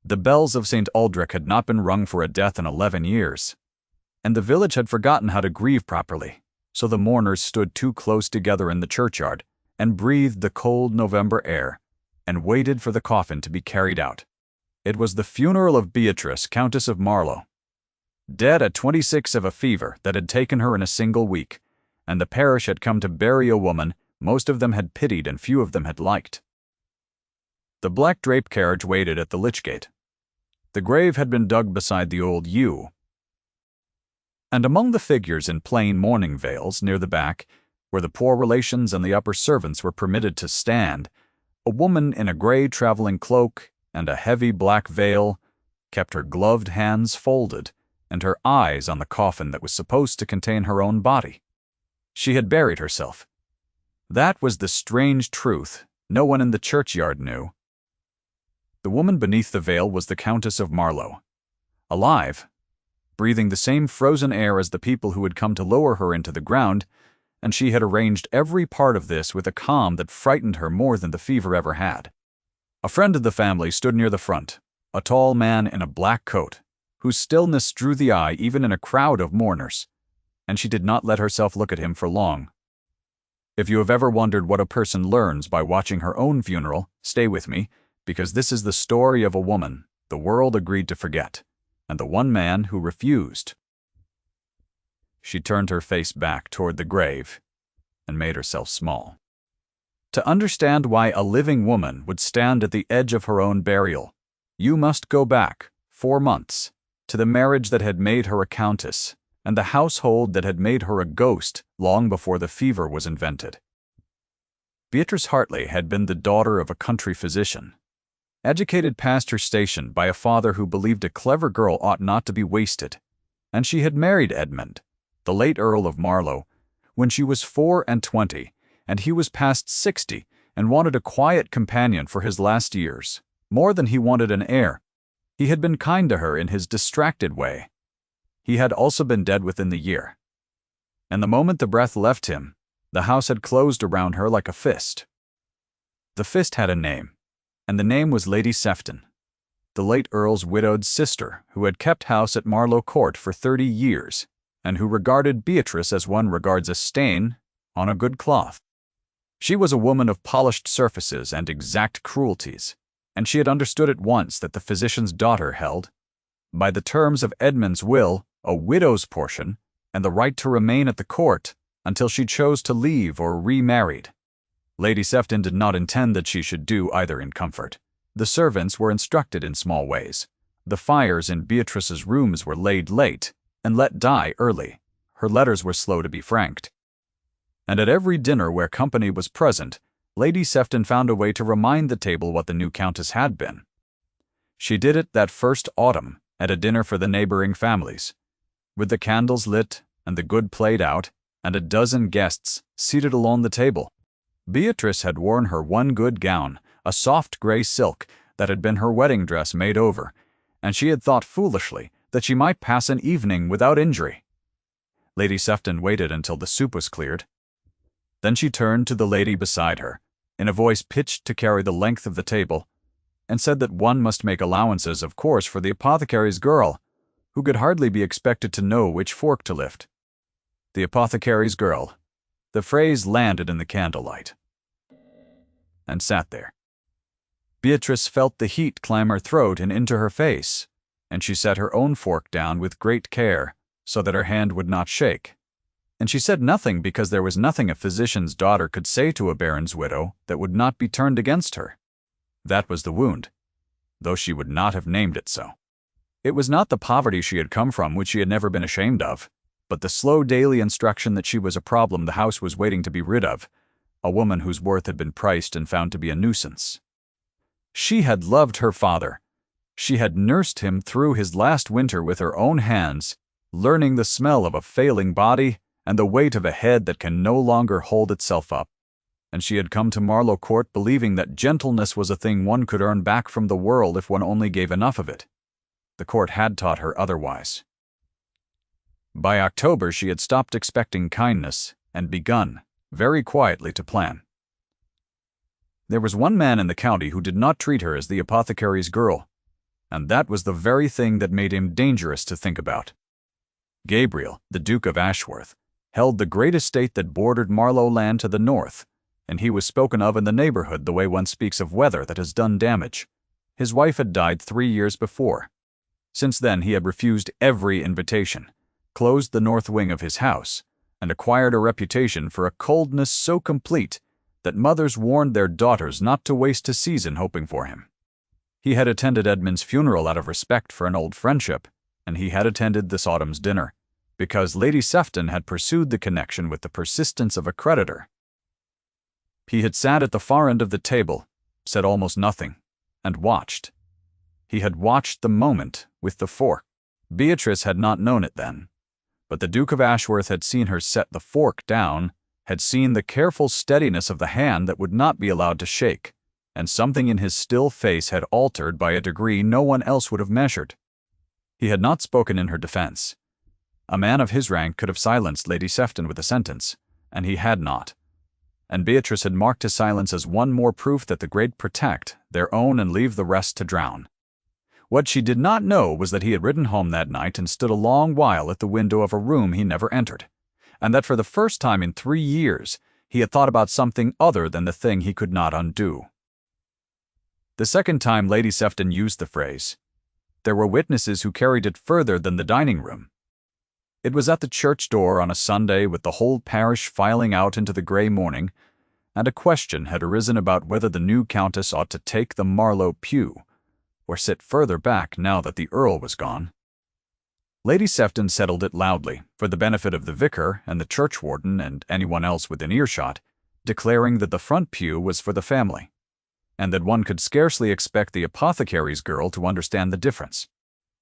The bells of St. Aldrich had not been rung for a death in 11 years, and the village had forgotten how to grieve properly, so the mourners stood too close together in the churchyard and breathed the cold November air and waited for the coffin to be carried out. It was the funeral of Beatrice, Countess of Marlow, dead at 26 of a fever that had taken her in a single week, and the parish had come to bury a woman most of them had pitied and few of them had liked. The black draped carriage waited at the lich gate. The grave had been dug beside the old yew, and among the figures in plain mourning veils near the back, where the poor relations and the upper servants were permitted to stand, a woman in a gray traveling cloak and a heavy black veil kept her gloved hands folded and her eyes on the coffin that was supposed to contain her own body. She had buried herself. That was the strange truth no one in the churchyard knew. The woman beneath the veil was the Countess of Marlow, alive, breathing the same frozen air as the people who had come to lower her into the ground, and she had arranged every part of this with a calm that frightened her more than the fever ever had. A friend of the family stood near the front, a tall man in a black coat, whose stillness drew the eye even in a crowd of mourners, and she did not let herself look at him for long. If you have ever wondered what a person learns by watching her own funeral, stay with me, because this is the story of a woman the world agreed to forget, and the one man who refused. She turned her face back toward the grave and made herself small. To understand why a living woman would stand at the edge of her own burial, you must go back 4 months to the marriage that had made her a countess and the household that had made her a ghost long before the fever was invented. Beatrice Hartley had been the daughter of a country physician, educated past her station by a father who believed a clever girl ought not to be wasted, and she had married Edmund, the late Earl of Marlow, when she was 24, and he was past 60 and wanted a quiet companion for his last years, more than he wanted an heir. He had been kind to her in his distracted way. He had also been dead within the year, and the moment the breath left him, the house had closed around her like a fist. The fist had a name, and the name was Lady Sefton, the late Earl's widowed sister who had kept house at Marlow Court for 30 years, and who regarded Beatrice as one regards a stain on a good cloth. She was a woman of polished surfaces and exact cruelties, and she had understood at once that the physician's daughter held, by the terms of Edmund's will, a widow's portion and the right to remain at the court until she chose to leave or remarried. Lady Sefton did not intend that she should do either in comfort. The servants were instructed in small ways. The fires in Beatrice's rooms were laid late and let die early. Her letters were slow to be franked. And at every dinner where company was present, Lady Sefton found a way to remind the table what the new countess had been. She did it that first autumn at a dinner for the neighboring families, with the candles lit and the good played out, and a dozen guests seated along the table. Beatrice had worn her one good gown, a soft gray silk that had been her wedding dress made over, and she had thought foolishly that she might pass an evening without injury. Lady Sefton waited until the soup was cleared. Then she turned to the lady beside her, in a voice pitched to carry the length of the table, and said that one must make allowances, of course, for the apothecary's girl, who could hardly be expected to know which fork to lift. The apothecary's girl. The phrase landed in the candlelight, and sat there. Beatrice felt the heat climb her throat and into her face, and she set her own fork down with great care, so that her hand would not shake. And she said nothing because there was nothing a physician's daughter could say to a baron's widow that would not be turned against her. That was the wound, though she would not have named it so. It was not the poverty she had come from, which she had never been ashamed of, but the slow daily instruction that she was a problem the house was waiting to be rid of, a woman whose worth had been priced and found to be a nuisance. She had loved her father. She had nursed him through his last winter with her own hands, learning the smell of a failing body and the weight of a head that can no longer hold itself up. And she had come to Marlow Court believing that gentleness was a thing one could earn back from the world if one only gave enough of it. The court had taught her otherwise. By October she had stopped expecting kindness and begun, very quietly, to plan. There was one man in the county who did not treat her as the apothecary's girl. and that was the very thing that made him dangerous to think about. Gabriel, the Duke of Ashworth, held the great estate that bordered Marlow land to the north, and he was spoken of in the neighborhood the way one speaks of weather that has done damage. His wife had died 3 years before. Since then he had refused every invitation, closed the north wing of his house, and acquired a reputation for a coldness so complete that mothers warned their daughters not to waste a season hoping for him. He had attended Edmund's funeral out of respect for an old friendship, and he had attended this autumn's dinner, because Lady Sefton had pursued the connection with the persistence of a creditor. He had sat at the far end of the table, said almost nothing, and watched. He had watched the moment with the fork. Beatrice had not known it then, but the Duke of Ashworth had seen her set the fork down, had seen the careful steadiness of the hand that would not be allowed to shake, and something in his still face had altered by a degree no one else would have measured. He had not spoken in her defense. A man of his rank could have silenced Lady Sefton with a sentence, and he had not. And Beatrice had marked his silence as one more proof that the great protect their own and leave the rest to drown. What she did not know was that he had ridden home that night and stood a long while at the window of a room he never entered, and that for the first time in 3 years he had thought about something other than the thing he could not undo. The second time Lady Sefton used the phrase, there were witnesses who carried it further than the dining room. It was at the church door on a Sunday with the whole parish filing out into the grey morning, and a question had arisen about whether the new Countess ought to take the Marlow pew, or sit further back now that the Earl was gone. Lady Sefton settled it loudly, for the benefit of the vicar and the churchwarden and anyone else within earshot, declaring that the front pew was for the family, and that one could scarcely expect the apothecary's girl to understand the difference.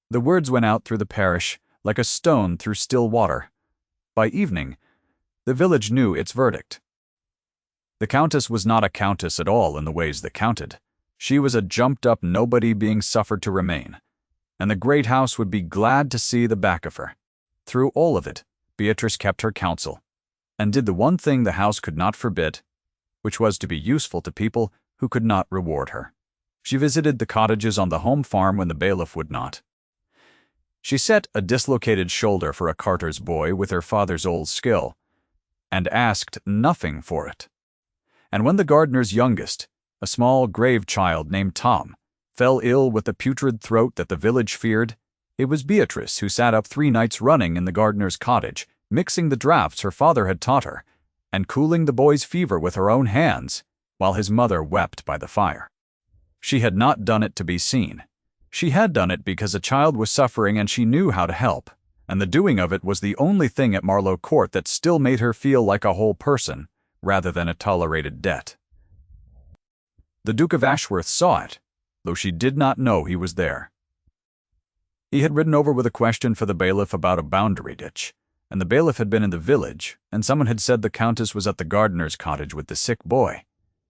The words went out through the parish like a stone through still water. By evening, the village knew its verdict. The Countess was not a countess at all in the ways that counted. She was a jumped-up nobody being suffered to remain, and the great house would be glad to see the back of her. Through all of it, Beatrice kept her counsel, and did the one thing the house could not forbid, which was to be useful to people who could not reward her. She visited the cottages on the home farm when the bailiff would not. She set a dislocated shoulder for a carter's boy with her father's old skill, and asked nothing for it. And when the gardener's youngest, a small grave child named Tom, fell ill with the putrid throat that the village feared, it was Beatrice who sat up 3 nights running in the gardener's cottage, mixing the draughts her father had taught her, and cooling the boy's fever with her own hands, while his mother wept by the fire. She had not done it to be seen. She had done it because a child was suffering and she knew how to help, and the doing of it was the only thing at Marlow Court that still made her feel like a whole person, rather than a tolerated debt. The Duke of Ashworth saw it, though she did not know he was there. He had ridden over with a question for the bailiff about a boundary ditch, and the bailiff had been in the village, and someone had said the Countess was at the gardener's cottage with the sick boy,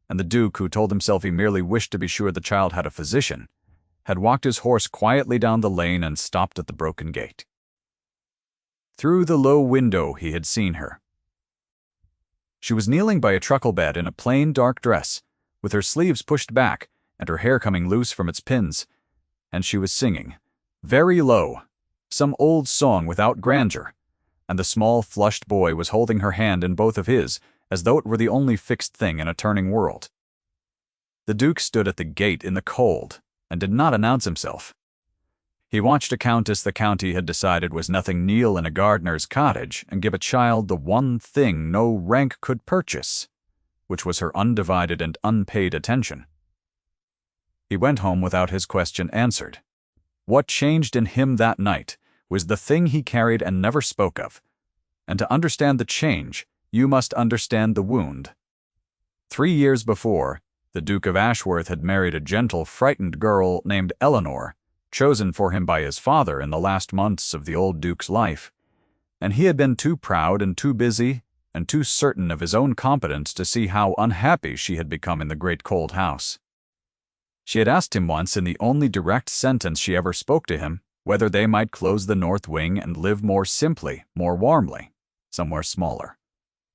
and the Duke, who told himself he merely wished to be sure the child had a physician, had walked his horse quietly down the lane and stopped at the broken gate. Through the low window he had seen her. She was kneeling by a truckle bed in a plain dark dress, with her sleeves pushed back and her hair coming loose from its pins, and she was singing, very low, some old song without grandeur, and the small flushed boy was holding her hand in both of his, as though it were the only fixed thing in a turning world. The Duke stood at the gate in the cold, and did not announce himself. He watched a countess the county had decided was nothing kneel in a gardener's cottage and give a child the one thing no rank could purchase, which was her undivided and unpaid attention. He went home without his question answered. What changed in him that night was the thing he carried and never spoke of, and to understand the change, you must understand the wound. 3 years before, the Duke of Ashworth had married a gentle, frightened girl named Eleanor, chosen for him by his father in the last months of the old Duke's life, and he had been too proud and too busy and too certain of his own competence to see how unhappy she had become in the great cold house. She had asked him once in the only direct sentence she ever spoke to him whether they might close the north wing and live more simply, more warmly, somewhere smaller,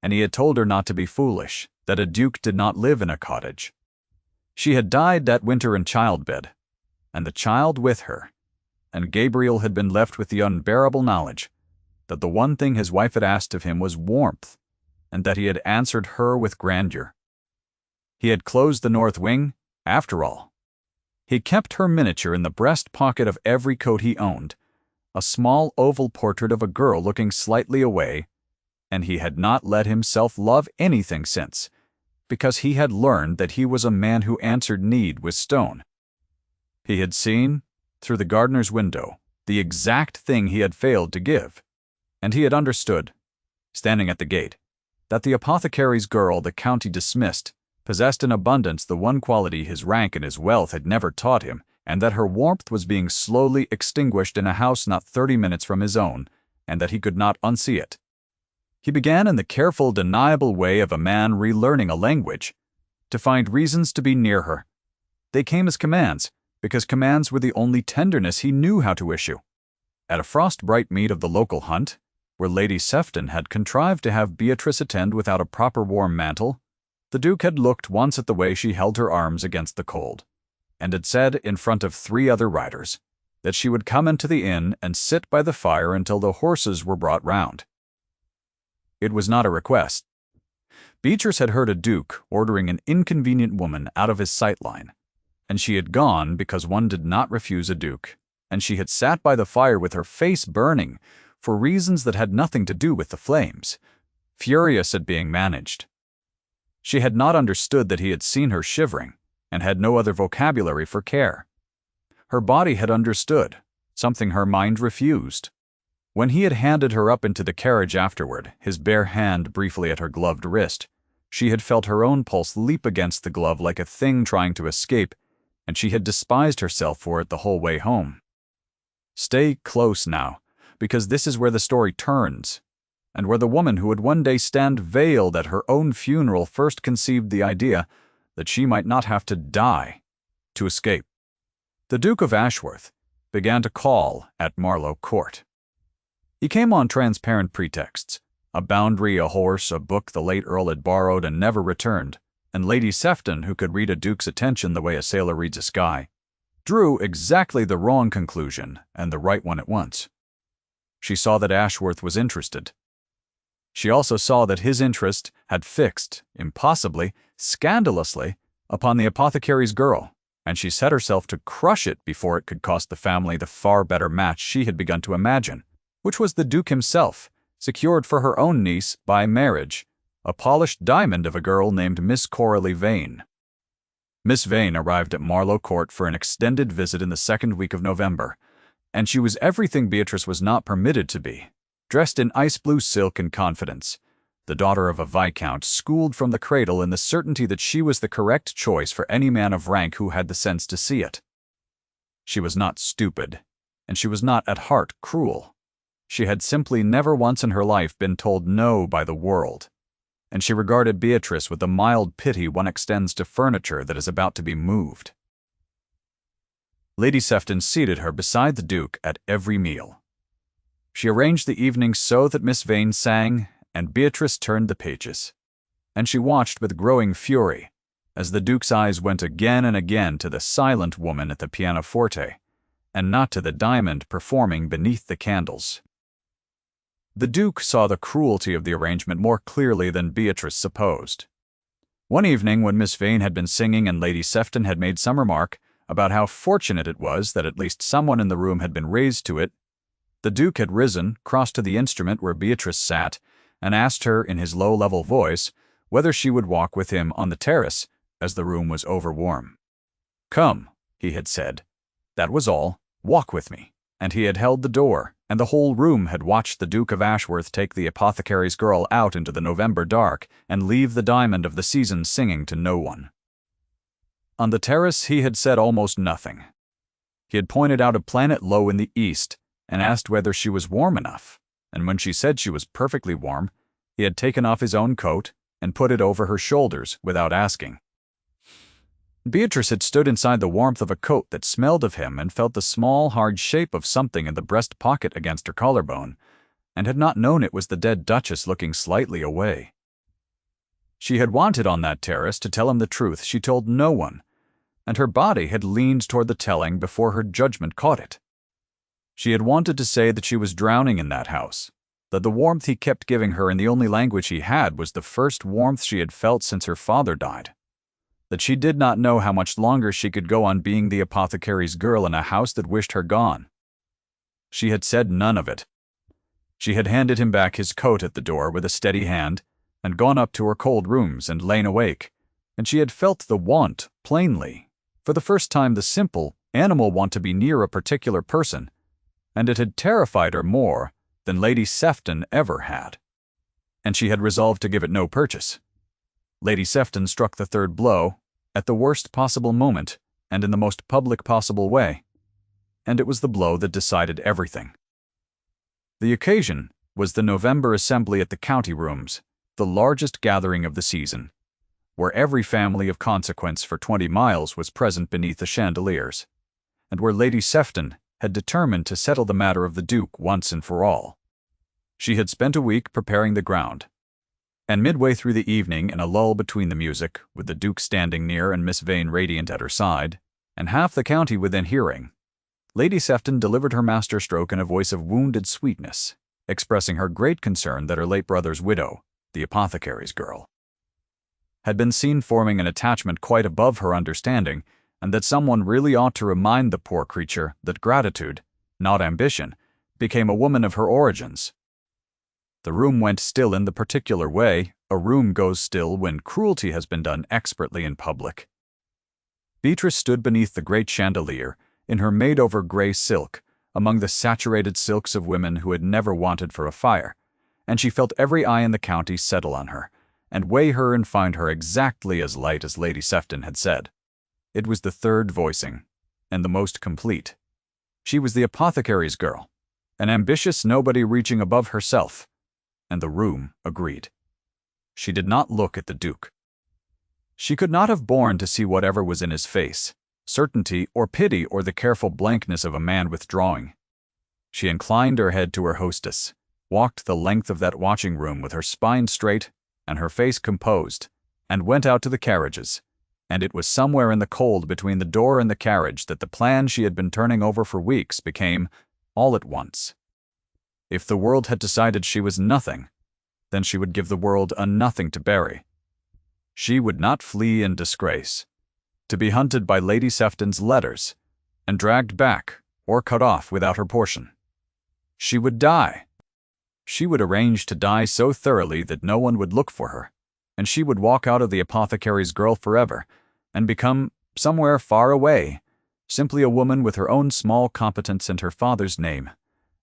and he had told her not to be foolish, that a duke did not live in a cottage. She had died that winter in childbed, and the child with her, and Gabriel had been left with the unbearable knowledge that the one thing his wife had asked of him was warmth, and that he had answered her with grandeur. He had closed the north wing, after all. He kept her miniature in the breast pocket of every coat he owned, a small oval portrait of a girl looking slightly away, and he had not let himself love anything since, because he had learned that he was a man who answered need with stone. He had seen, through the gardener's window, the exact thing he had failed to give, and he had understood, standing at the gate, that the apothecary's girl the county dismissed possessed in abundance the one quality his rank and his wealth had never taught him, and that her warmth was being slowly extinguished in a house not 30 minutes from his own, and that he could not unsee it. He began in the careful, deniable way of a man relearning a language, to find reasons to be near her. They came as commands, because commands were the only tenderness he knew how to issue. At a frost-bright meet of the local hunt, where Lady Sefton had contrived to have Beatrice attend without a proper warm mantle, the Duke had looked once at the way she held her arms against the cold, and had said in front of 3 other riders that she would come into the inn and sit by the fire until the horses were brought round. It was not a request. Beatrice had heard a duke ordering an inconvenient woman out of his sight line, and she had gone because one did not refuse a duke, and she had sat by the fire with her face burning for reasons that had nothing to do with the flames, furious at being managed. She had not understood that he had seen her shivering, and had no other vocabulary for care. Her body had understood, something her mind refused. When he had handed her up into the carriage afterward, his bare hand briefly at her gloved wrist, she had felt her own pulse leap against the glove like a thing trying to escape, and she had despised herself for it the whole way home. Stay close now, because this is where the story turns, and where the woman who would one day stand veiled at her own funeral first conceived the idea that she might not have to die to escape. The Duke of Ashworth began to call at Marlow Court. He came on transparent pretexts: a boundary, a horse, a book the late Earl had borrowed and never returned, and Lady Sefton, who could read a duke's attention the way a sailor reads a sky, drew exactly the wrong conclusion and the right one at once. She saw that Ashworth was interested. She also saw that his interest had fixed, impossibly, scandalously, upon the apothecary's girl, and she set herself to crush it before it could cost the family the far better match she had begun to imagine, which was the Duke himself, secured for her own niece by marriage, a polished diamond of a girl named Miss Coralie Vane. Miss Vane arrived at Marlow Court for an extended visit in the 2nd week of November, and she was everything Beatrice was not permitted to be, dressed in ice-blue silk and confidence, the daughter of a viscount schooled from the cradle in the certainty that she was the correct choice for any man of rank who had the sense to see it. She was not stupid, and she was not at heart cruel. She had simply never once in her life been told no by the world, and she regarded Beatrice with the mild pity one extends to furniture that is about to be moved. Lady Sefton seated her beside the Duke at every meal. She arranged the evening so that Miss Vane sang, and Beatrice turned the pages, and she watched with growing fury as the Duke's eyes went again and again to the silent woman at the pianoforte, and not to the diamond performing beneath the candles. The Duke saw the cruelty of the arrangement more clearly than Beatrice supposed. One evening, when Miss Vane had been singing and Lady Sefton had made some remark about how fortunate it was that at least someone in the room had been raised to it, the Duke had risen, crossed to the instrument where Beatrice sat, and asked her in his low, level voice whether she would walk with him on the terrace, as the room was overwarm. "Come," he had said. That was all. Walk with me. And he had held the door, and the whole room had watched the Duke of Ashworth take the apothecary's girl out into the November dark and leave the diamond of the season singing to no one. On the terrace he had said almost nothing. He had pointed out a planet low in the east and asked whether she was warm enough, and when she said she was perfectly warm, he had taken off his own coat and put it over her shoulders without asking. Beatrice had stood inside the warmth of a coat that smelled of him and felt the small, hard shape of something in the breast pocket against her collarbone, and had not known it was the dead Duchess looking slightly away. She had wanted on that terrace to tell him the truth she told no one, and her body had leaned toward the telling before her judgment caught it. She had wanted to say that she was drowning in that house, that the warmth he kept giving her in the only language he had was the first warmth she had felt since her father died, that she did not know how much longer she could go on being the apothecary's girl in a house that wished her gone. She had said none of it. She had handed him back his coat at the door with a steady hand, and gone up to her cold rooms and lain awake, and she had felt the want, plainly, for the first time the simple, animal want to be near a particular person, and it had terrified her more than Lady Sefton ever had, and she had resolved to give it no purchase. Lady Sefton struck the third blow, at the worst possible moment, and in the most public possible way, and it was the blow that decided everything. The occasion was the November assembly at the county rooms, the largest gathering of the season, where every family of consequence for 20 miles was present beneath the chandeliers, and where Lady Sefton had determined to settle the matter of the Duke once and for all. She had spent a week preparing the ground, and midway through the evening, in a lull between the music, with the Duke standing near and Miss Vane radiant at her side, and half the county within hearing, Lady Sefton delivered her masterstroke in a voice of wounded sweetness, expressing her great concern that her late brother's widow, the apothecary's girl, had been seen forming an attachment quite above her understanding, and that someone really ought to remind the poor creature that gratitude, not ambition, became a woman of her origins. The room went still in the particular way a room goes still when cruelty has been done expertly in public. Beatrice stood beneath the great chandelier, in her made-over gray silk, among the saturated silks of women who had never wanted for a fire, and she felt every eye in the county settle on her, and weigh her and find her exactly as light as Lady Sefton had said. It was the third voicing, and the most complete. She was the apothecary's girl, an ambitious nobody reaching above herself, and the room agreed. She did not look at the Duke. She could not have borne to see whatever was in his face, certainty or pity or the careful blankness of a man withdrawing. She inclined her head to her hostess, walked the length of that watching room with her spine straight and her face composed, and went out to the carriages, and it was somewhere in the cold between the door and the carriage that the plan she had been turning over for weeks became, all at once. If the world had decided she was nothing, then she would give the world a nothing to bury. She would not flee in disgrace, to be hunted by Lady Sefton's letters, and dragged back or cut off without her portion. She would die. She would arrange to die so thoroughly that no one would look for her, and she would walk out of the apothecary's girl forever, and become, somewhere far away, simply a woman with her own small competence and her father's name,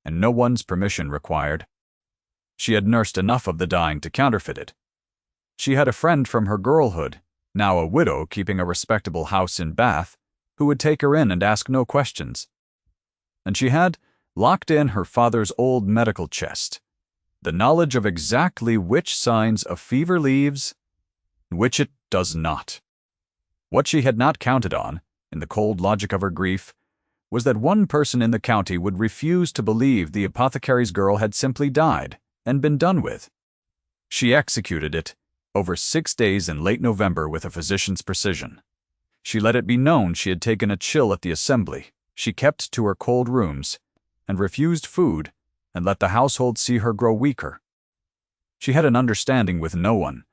and no one's permission required. She had nursed enough of the dying to counterfeit it. She had a friend from her girlhood, now a widow keeping a respectable house in Bath, who would take her in and ask no questions. And she had, locked in her father's old medical chest, the knowledge of exactly which signs a fever leaves, and which it does not. What she had not counted on, in the cold logic of her grief, was that one person in the county would refuse to believe the apothecary's girl had simply died and been done with. She executed it over 6 days in late November with a physician's precision. She let it be known she had taken a chill at the assembly. She kept to her cold rooms, and refused food, and let the household see her grow weaker. She had an understanding with no one,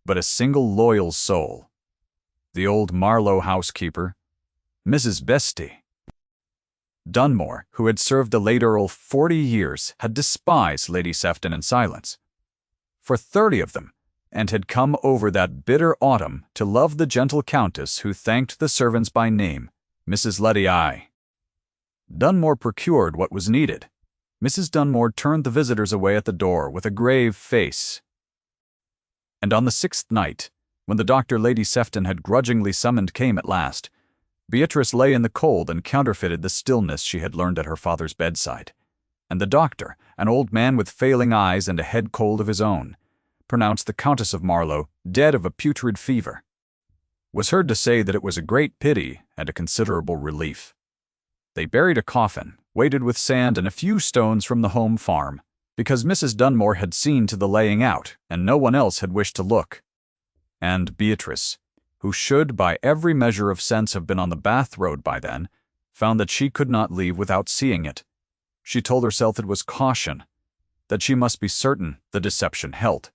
but a single loyal soul. The old Marlowe housekeeper, Mrs. Bestie. Dunmore, who had served the late Earl 40 years, had despised Lady Sefton in silence. For 30 of them, and had come over that bitter autumn to love the gentle Countess who thanked the servants by name, Mrs. Letty I. Dunmore procured what was needed. Mrs. Dunmore turned the visitors away at the door with a grave face. And on the 6th night, when the doctor Lady Sefton had grudgingly summoned came at last, Beatrice lay in the cold and counterfeited the stillness she had learned at her father's bedside, and the doctor, an old man with failing eyes and a head cold of his own, pronounced the Countess of Marlowe dead of a putrid fever, was heard to say that it was a great pity and a considerable relief. They buried a coffin, weighted with sand and a few stones from the home farm, because Mrs. Dunmore had seen to the laying out, and no one else had wished to look. And Beatrice, who should by every measure of sense have been on the Bath Road by then, found that she could not leave without seeing it. She told herself it was caution, that she must be certain the deception held.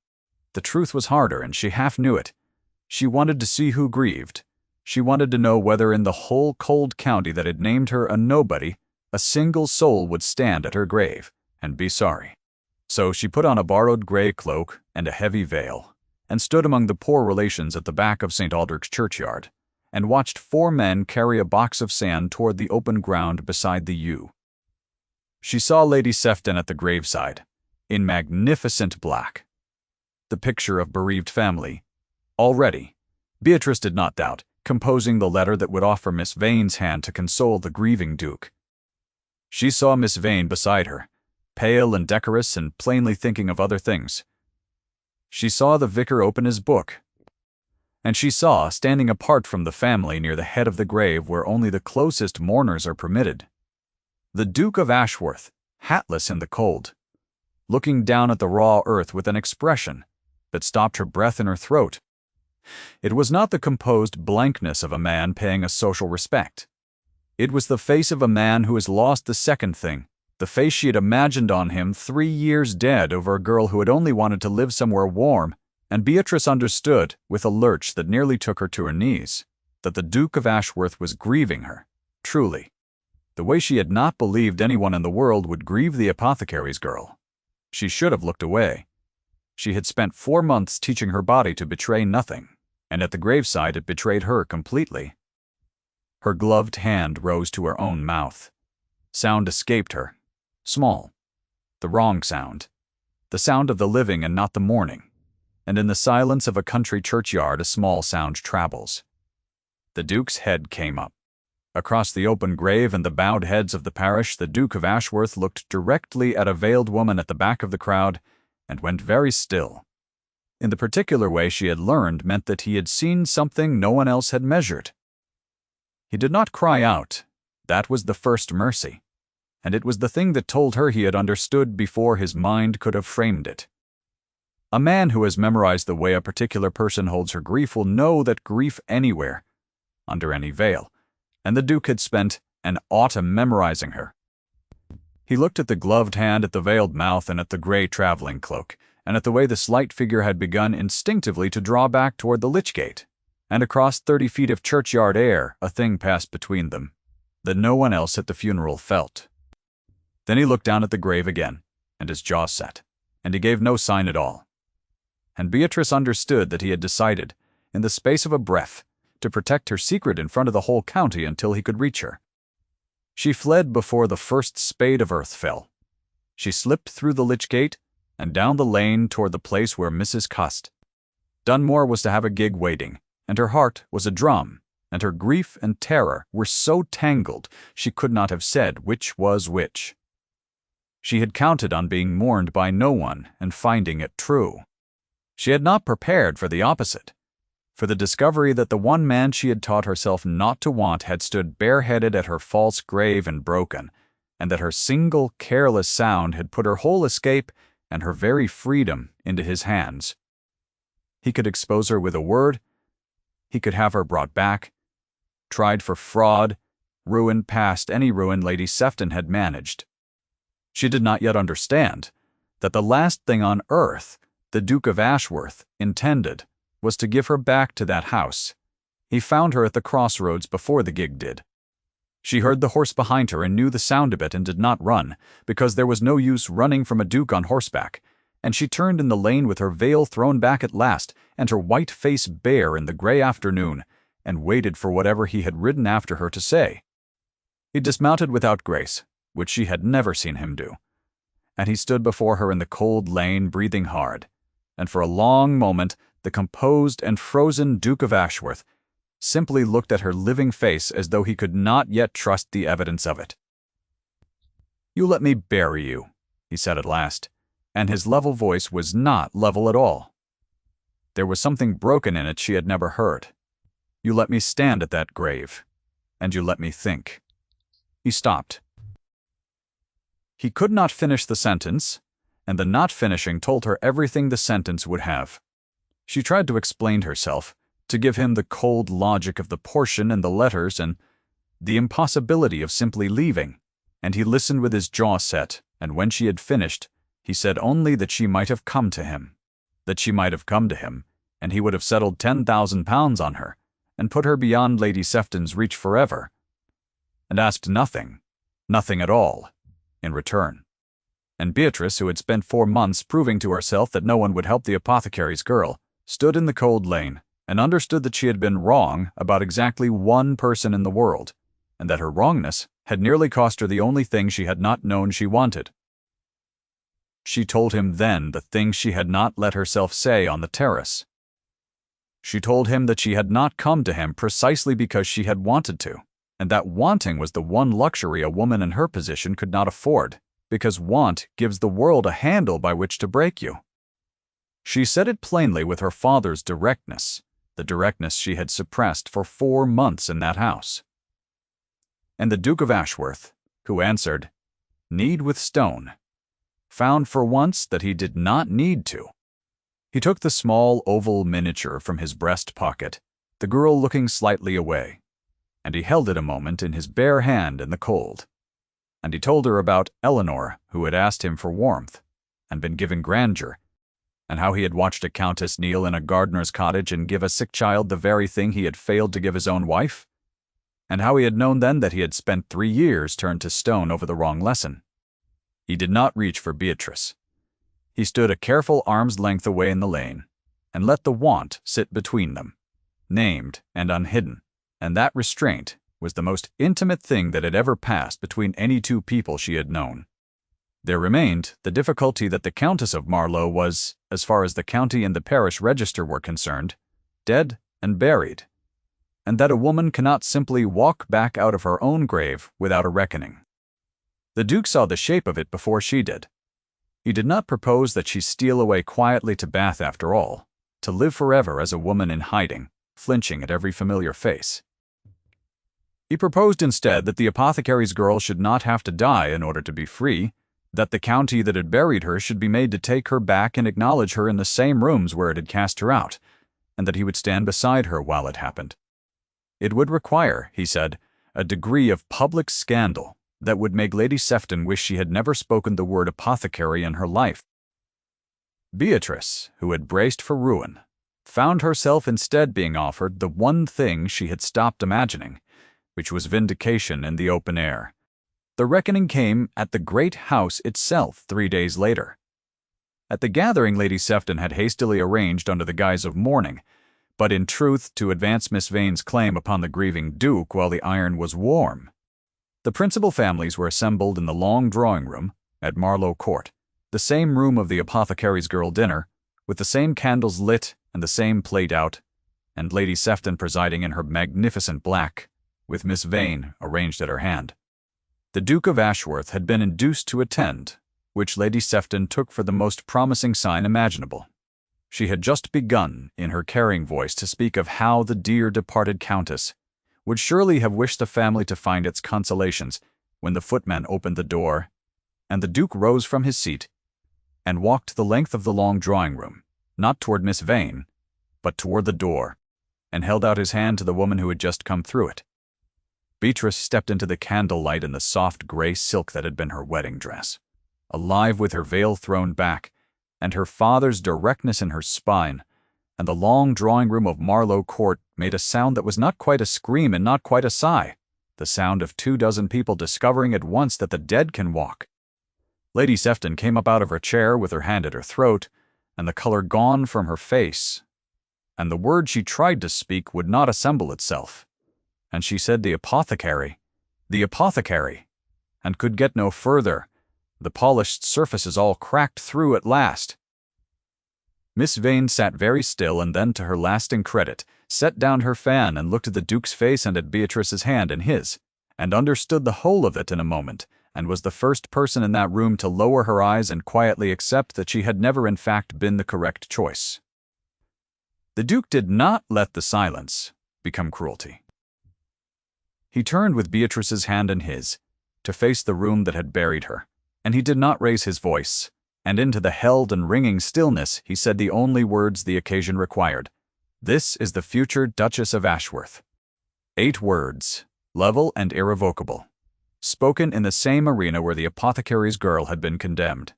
The truth was harder, and she half knew it. She wanted to see who grieved. She wanted to know whether in the whole cold county that had named her a nobody, a single soul would stand at her grave and be sorry. So she put on a borrowed grey cloak and a heavy veil, and stood among the poor relations at the back of St. Aldrich's churchyard, and watched 4 men carry a box of sand toward the open ground beside the yew. She saw Lady Sefton at the graveside, in magnificent black, the picture of bereaved family. Already, Beatrice did not doubt, composing the letter that would offer Miss Vane's hand to console the grieving Duke. She saw Miss Vane beside her, pale and decorous and plainly thinking of other things. She saw the vicar open his book, and she saw, standing apart from the family near the head of the grave where only the closest mourners are permitted, the Duke of Ashworth, hatless in the cold, looking down at the raw earth with an expression that stopped her breath in her throat. It was not the composed blankness of a man paying a social respect. It was the face of a man who has lost the second thing, the face she had imagined on him 3 years dead over a girl who had only wanted to live somewhere warm, and Beatrice understood, with a lurch that nearly took her to her knees, that the Duke of Ashworth was grieving her, truly, the way she had not believed anyone in the world would grieve the apothecary's girl. She should have looked away. She had spent 4 months teaching her body to betray nothing, and at the graveside it betrayed her completely. Her gloved hand rose to her own mouth. Sound escaped her. Small. The wrong sound. The sound of the living and not the mourning. And in the silence of a country churchyard a small sound travels. The Duke's head came up. Across the open grave and the bowed heads of the parish, the Duke of Ashworth looked directly at a veiled woman at the back of the crowd and went very still. In the particular way she had learned meant that he had seen something no one else had measured. He did not cry out. That was the first mercy, and it was the thing that told her he had understood before his mind could have framed it. A man who has memorized the way a particular person holds her grief will know that grief anywhere, under any veil, and the Duke had spent an autumn memorizing her. He looked at the gloved hand, at the veiled mouth, and at the grey traveling cloak, and at the way the slight figure had begun instinctively to draw back toward the lich gate, and across 30 feet of churchyard air a thing passed between them, that no one else at the funeral felt. Then he looked down at the grave again, and his jaw set, and he gave no sign at all. And Beatrice understood that he had decided, in the space of a breath, to protect her secret in front of the whole county until he could reach her. She fled before the first spade of earth fell. She slipped through the lich gate and down the lane toward the place where Mrs. Cust. Dunmore was to have a gig waiting, and her heart was a drum, and her grief and terror were so tangled she could not have said which was which. She had counted on being mourned by no one and finding it true. She had not prepared for the opposite, for the discovery that the one man she had taught herself not to want had stood bareheaded at her false grave and broken, and that her single careless sound had put her whole escape and her very freedom into his hands. He could expose her with a word. He could have her brought back, tried for fraud, ruin past any ruin Lady Sefton had managed. She did not yet understand that the last thing on earth the Duke of Ashworth intended was to give her back to that house. He found her at the crossroads before the gig did. She heard the horse behind her and knew the sound of it and did not run, because there was no use running from a duke on horseback, and she turned in the lane with her veil thrown back at last and her white face bare in the grey afternoon, and waited for whatever he had ridden after her to say. He dismounted without grace, which she had never seen him do, and he stood before her in the cold lane breathing hard, and for a long moment the composed and frozen Duke of Ashworth simply looked at her living face as though he could not yet trust the evidence of it. "You let me bury you," he said at last, and his level voice was not level at all. There was something broken in it she had never heard. "You let me stand at that grave, and you let me think." He stopped. He could not finish the sentence, and the not finishing told her everything the sentence would have. She tried to explain herself, to give him the cold logic of the portion and the letters and the impossibility of simply leaving, and he listened with his jaw set, and when she had finished, he said only that she might have come to him. That she might have come to him, and he would have settled £10,000 on her, and put her beyond Lady Sefton's reach forever, and asked nothing at all, in return. And Beatrice, who had spent 4 months proving to herself that no one would help the apothecary's girl, stood in the cold lane, and understood that she had been wrong about exactly one person in the world, and that her wrongness had nearly cost her the only thing she had not known she wanted. She told him then the things she had not let herself say on the terrace. She told him that she had not come to him precisely because she had wanted to, and that wanting was the one luxury a woman in her position could not afford, because want gives the world a handle by which to break you. She said it plainly with her father's directness, the directness she had suppressed for 4 months in that house. And the Duke of Ashworth, who answered, "Need with stone," found for once that he did not need to. He took the small oval miniature from his breast pocket, the girl looking slightly away, and he held it a moment in his bare hand in the cold. And he told her about Eleanor, who had asked him for warmth, and been given grandeur, and how he had watched a countess kneel in a gardener's cottage and give a sick child the very thing he had failed to give his own wife, and how he had known then that he had spent 3 years turned to stone over the wrong lesson. He did not reach for Beatrice. He stood a careful arm's length away in the lane, and let the want sit between them, named and unhidden, and that restraint was the most intimate thing that had ever passed between any 2 people she had known. There remained the difficulty that the Countess of Marlow was, as far as the county and the parish register were concerned, dead and buried, and that a woman cannot simply walk back out of her own grave without a reckoning. The Duke saw the shape of it before she did. He did not propose that she steal away quietly to Bath after all, to live forever as a woman in hiding, flinching at every familiar face. He proposed instead that the apothecary's girl should not have to die in order to be free, that the county that had buried her should be made to take her back and acknowledge her in the same rooms where it had cast her out, and that he would stand beside her while it happened. It would require, he said, a degree of public scandal that would make Lady Sefton wish she had never spoken the word apothecary in her life. Beatrice, who had braced for ruin, found herself instead being offered the one thing she had stopped imagining, which was vindication in the open air. The reckoning came at the great house itself 3 days later. At the gathering Lady Sefton had hastily arranged under the guise of mourning, but in truth to advance Miss Vane's claim upon the grieving Duke while the iron was warm. The principal families were assembled in the long drawing-room at Marlow Court, the same room of the apothecary's girl dinner, with the same candles lit and the same plate out, and Lady Sefton presiding in her magnificent black, with Miss Vane arranged at her hand. The Duke of Ashworth had been induced to attend, which Lady Sefton took for the most promising sign imaginable. She had just begun, in her carrying voice, to speak of how the dear departed Countess would surely have wished the family to find its consolations, when the footman opened the door, and the Duke rose from his seat and walked the length of the long drawing-room, not toward Miss Vane, but toward the door, and held out his hand to the woman who had just come through it. Beatrice stepped into the candlelight in the soft gray silk that had been her wedding dress, alive with her veil thrown back, and her father's directness in her spine, and the long drawing-room of Marlow Court made a sound that was not quite a scream and not quite a sigh, the sound of 24 people discovering at once that the dead can walk. Lady Sefton came up out of her chair with her hand at her throat, and the color gone from her face, and the word she tried to speak would not assemble itself, and she said the apothecary, and could get no further, the polished surfaces all cracked through at last. Miss Vane sat very still, and then, to her lasting credit, set down her fan and looked at the Duke's face and at Beatrice's hand in his, and understood the whole of it in a moment, and was the first person in that room to lower her eyes and quietly accept that she had never in fact been the correct choice. The Duke did not let the silence become cruelty. He turned with Beatrice's hand in his, to face the room that had buried her, and he did not raise his voice, and into the held and ringing stillness he said the only words the occasion required, This is the future Duchess of Ashworth. 8 words, level and irrevocable, spoken in the same arena where the apothecary's girl had been condemned.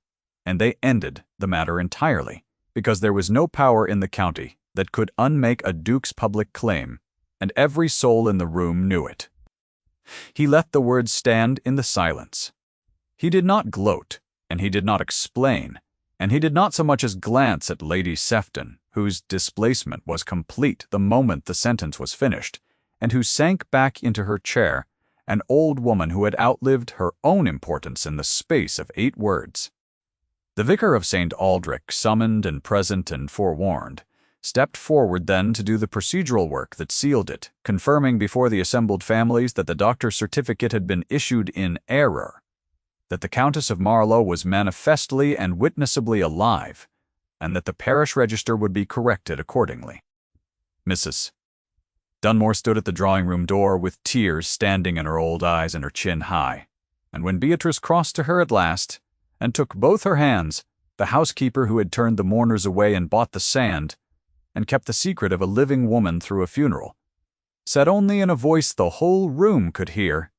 And they ended the matter entirely, because there was no power in the county that could unmake a duke's public claim, and every soul in the room knew it. He let the words stand in the silence. He did not gloat, and he did not explain, and he did not so much as glance at Lady Sefton, whose displacement was complete the moment the sentence was finished, and who sank back into her chair, an old woman who had outlived her own importance in the space of 8 words. The vicar of St. Aldrich, summoned and present and forewarned, stepped forward then to do the procedural work that sealed it, confirming before the assembled families that the doctor's certificate had been issued in error, that the Countess of Marlow was manifestly and witnessably alive, and that the parish register would be corrected accordingly. Mrs. Dunmore stood at the drawing-room door with tears standing in her old eyes and her chin high, and when Beatrice crossed to her at last, and took both her hands, the housekeeper who had turned the mourners away and bought the sand, and kept the secret of a living woman through a funeral, said only in a voice the whole room could hear,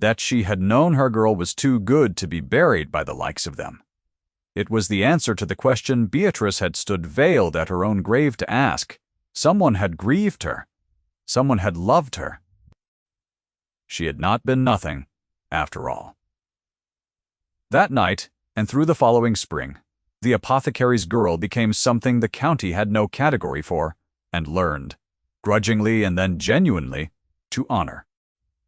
that she had known her girl was too good to be buried by the likes of them. It was the answer to the question Beatrice had stood veiled at her own grave to ask. Someone had grieved her. Someone had loved her. She had not been nothing, after all. That night, and through the following spring, the apothecary's girl became something the county had no category for, and learned, grudgingly and then genuinely, to honor.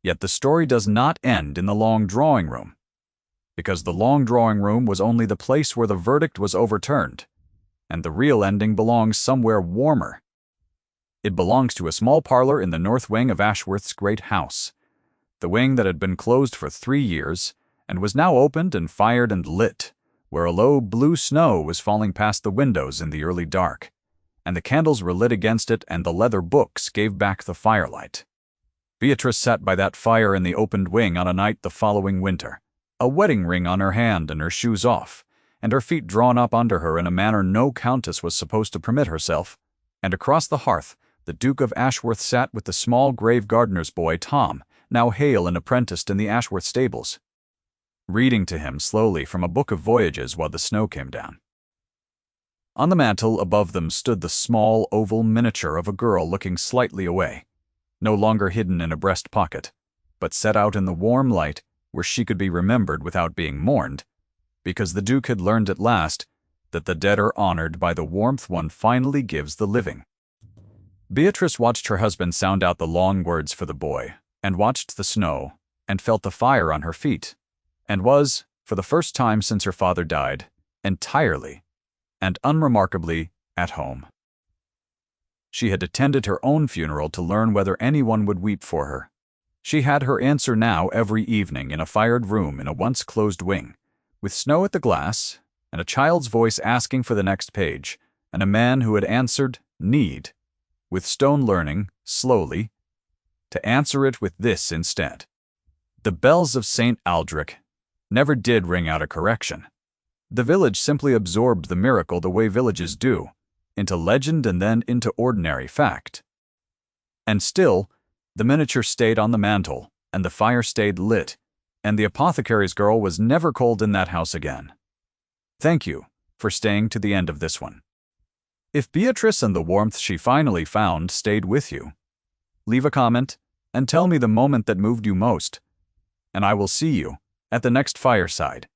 Yet the story does not end in the long drawing room, because the long drawing room was only the place where the verdict was overturned, and the real ending belongs somewhere warmer. It belongs to a small parlor in the north wing of Ashworth's great house, the wing that had been closed for 3 years, and was now opened and fired and lit, where a low blue snow was falling past the windows in the early dark, and the candles were lit against it and the leather books gave back the firelight. Beatrice sat by that fire in the opened wing on a night the following winter, a wedding ring on her hand and her shoes off, and her feet drawn up under her in a manner no countess was supposed to permit herself, and across the hearth the Duke of Ashworth sat with the small grave gardener's boy Tom, now hale and apprenticed in the Ashworth stables, reading to him slowly from a book of voyages while the snow came down. On the mantel above them stood the small oval miniature of a girl looking slightly away, no longer hidden in a breast pocket, but set out in the warm light where she could be remembered without being mourned, because the Duke had learned at last that the dead are honored by the warmth one finally gives the living. Beatrice watched her husband sound out the long words for the boy, and watched the snow, and felt the fire on her feet, and was, for the first time since her father died, entirely and unremarkably at home. She had attended her own funeral to learn whether anyone would weep for her. She had her answer now every evening in a fired room in a once-closed wing, with snow at the glass, and a child's voice asking for the next page, and a man who had answered, need, with stone learning, slowly, to answer it with this instead. The bells of St. Aldrich never did ring out a correction. The village simply absorbed the miracle the way villages do, into legend and then into ordinary fact. And still, the miniature stayed on the mantel, and the fire stayed lit, and the apothecary's girl was never cold in that house again. Thank you for staying to the end of this one. If Beatrice and the warmth she finally found stayed with you, leave a comment and tell me the moment that moved you most, and I will see you at the next fireside.